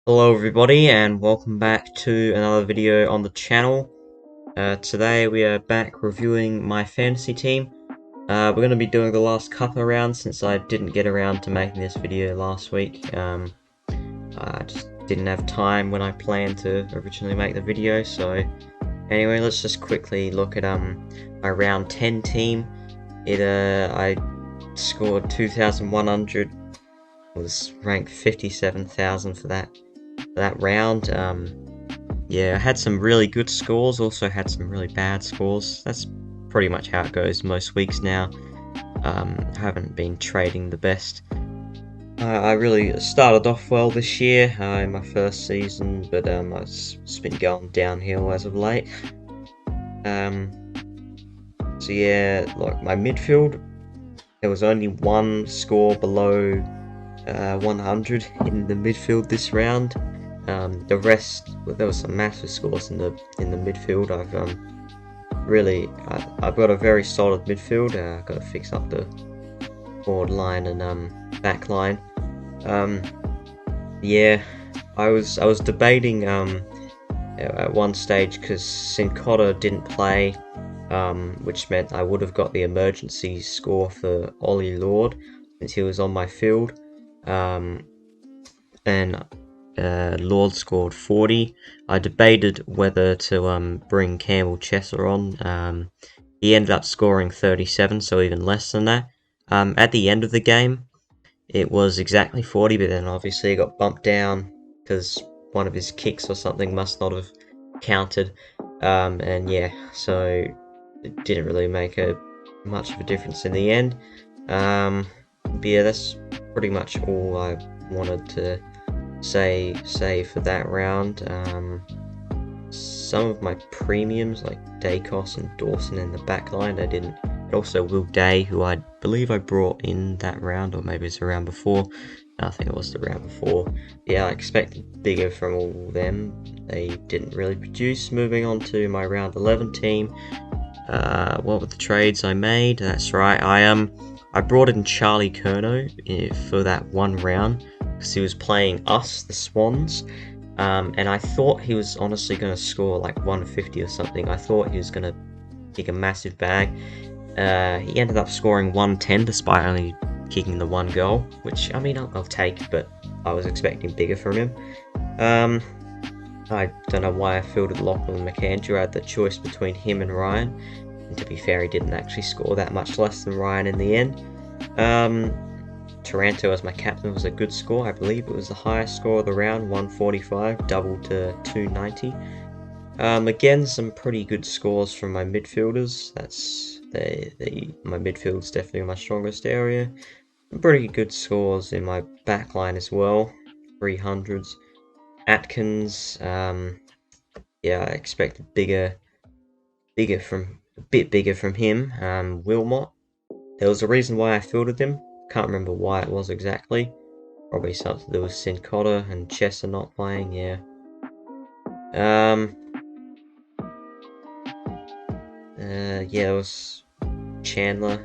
Hello everybody and welcome back to another video on the channel. Today we are back reviewing my fantasy team. We're going to be doing the last couple of rounds since I didn't get around to making this video last week. I just didn't have time when I planned to originally make the video, so anyway, let's just quickly look at my round 10 team. I scored 2,100, was ranked 57,000 for that round. Yeah, I had some really good scores, also had some really bad scores. That's pretty much how it goes most weeks now. I haven't been trading the best. I really started off well this year in my first season, but it's been going downhill as of late. So yeah, like my midfield, there was only one score below 100 in the midfield this round. The rest, there was some massive scores in the midfield. I've got a very solid midfield. I've got to fix up the forward line and back line. Yeah, I was debating at one stage because Sincotta didn't play, which meant I would have got the emergency score for Ollie Lord since he was on my field, and Lord scored 40. I debated whether to bring Campbell Chesser on. He ended up scoring 37, so even less than that. At the end of the game, it was exactly 40, but then obviously it got bumped down because one of his kicks or something must not have counted. And yeah, so it didn't really make much of a difference in the end. But yeah, that's pretty much all I wanted to say for that round. Some of my premiums like Dacos and Dawson in the back line I didn't. Also Will Day, who I believe I brought in that round, or maybe it's the round before. I think it was the round before. Yeah, I expected bigger from all of them. They didn't really produce. Moving on to my round 11 team. What were the trades I made? That's right, I brought in Charlie Curnow for that one round because he was playing us, the Swans, and I thought he was honestly going to score like 150 or something. I thought he was going to kick a massive bag. He ended up scoring 110 despite only kicking the one goal, which, I mean, I'll take, but I was expecting bigger from him. I don't know why I fielded Lachlan McAndrew. I had the choice between him and Ryan, and to be fair, he didn't actually score that much less than Ryan in the end. Taranto as my captain was a good score. I believe it was the highest score of the round, 145, doubled to 290. Again, some pretty good scores from my midfielders. My midfield's definitely my strongest area. Pretty good scores in my back line as well, 300s. Atkins, yeah, I expected a bit bigger from him. Wilmot, there was a reason why I fielded him. Can't remember why it was exactly. Probably something to do with Sincotta and Chesser not playing. Yeah. Yeah, it was Chandler.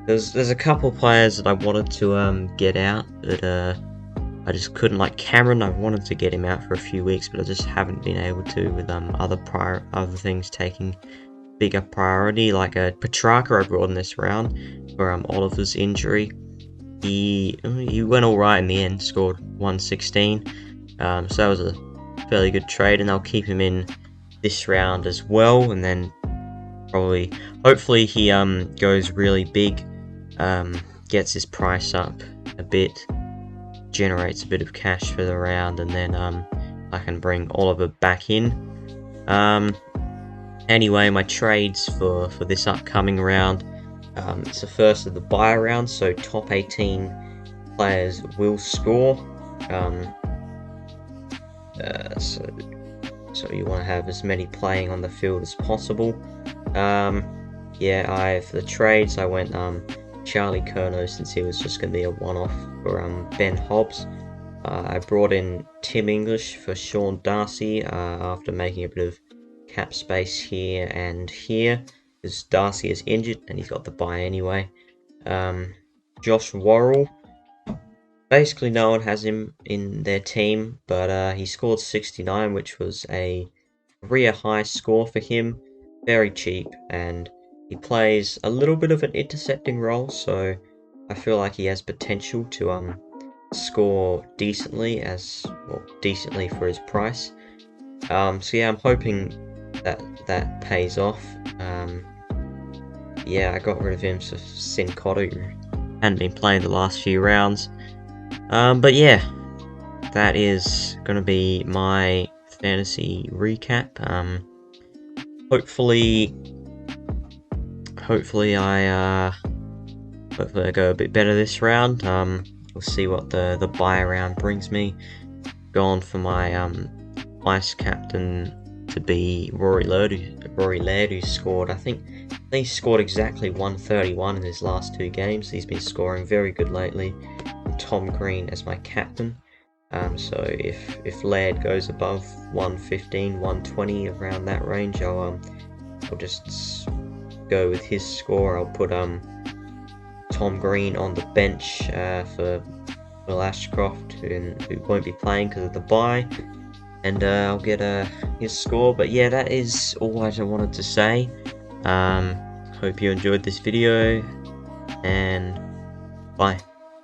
There's a couple players that I wanted to get out, but I just couldn't. Like Cameron, I wanted to get him out for a few weeks, but I just haven't been able to with other things taking bigger priority. Like Petrarca I brought in this round for Oliver's injury. He went all right in the end, scored 116. So that was a fairly good trade, and I'll keep him in this round as well, and then hopefully he goes really big, gets his price up a bit, generates a bit of cash for the round, and then I can bring Oliver back in. Anyway, my trades for this upcoming round, it's the first of the bye round, so top 18 players will score. So you want to have as many playing on the field as possible. Yeah, for the trades I went Charlie Curnow, since he was just going to be a one-off, for Ben Hobbs. I brought in Tim English for Sean Darcy after making a bit of cap space here and here, because Darcy is injured and he's got the bye anyway. Josh Worrell, Basically, no one has him in their team, but he scored 69, which was a career high score for him. Very cheap, and he plays a little bit of an intercepting role, so I feel like he has potential to score decently, decently for his price. So yeah, I'm hoping that that pays off. Yeah, I got rid of him for Sin Cotter, who hadn't been playing the last few rounds. But yeah, that is gonna be my fantasy recap. Hopefully I go a bit better this round. We'll see what the bye round brings me. Gone for my vice captain to be Rory Laird, who scored, I think he scored exactly 131 in his last 2 games. He's been scoring very good lately. And Tom Green as my captain. So if Laird goes above 115, 120, around that range, I'll just go with his score. I'll put Tom Green on the bench for Will Ashcroft, who won't be playing because of the bye, and I'll get his score. But yeah, that is all I wanted to say. Hope you enjoyed this video, and bye.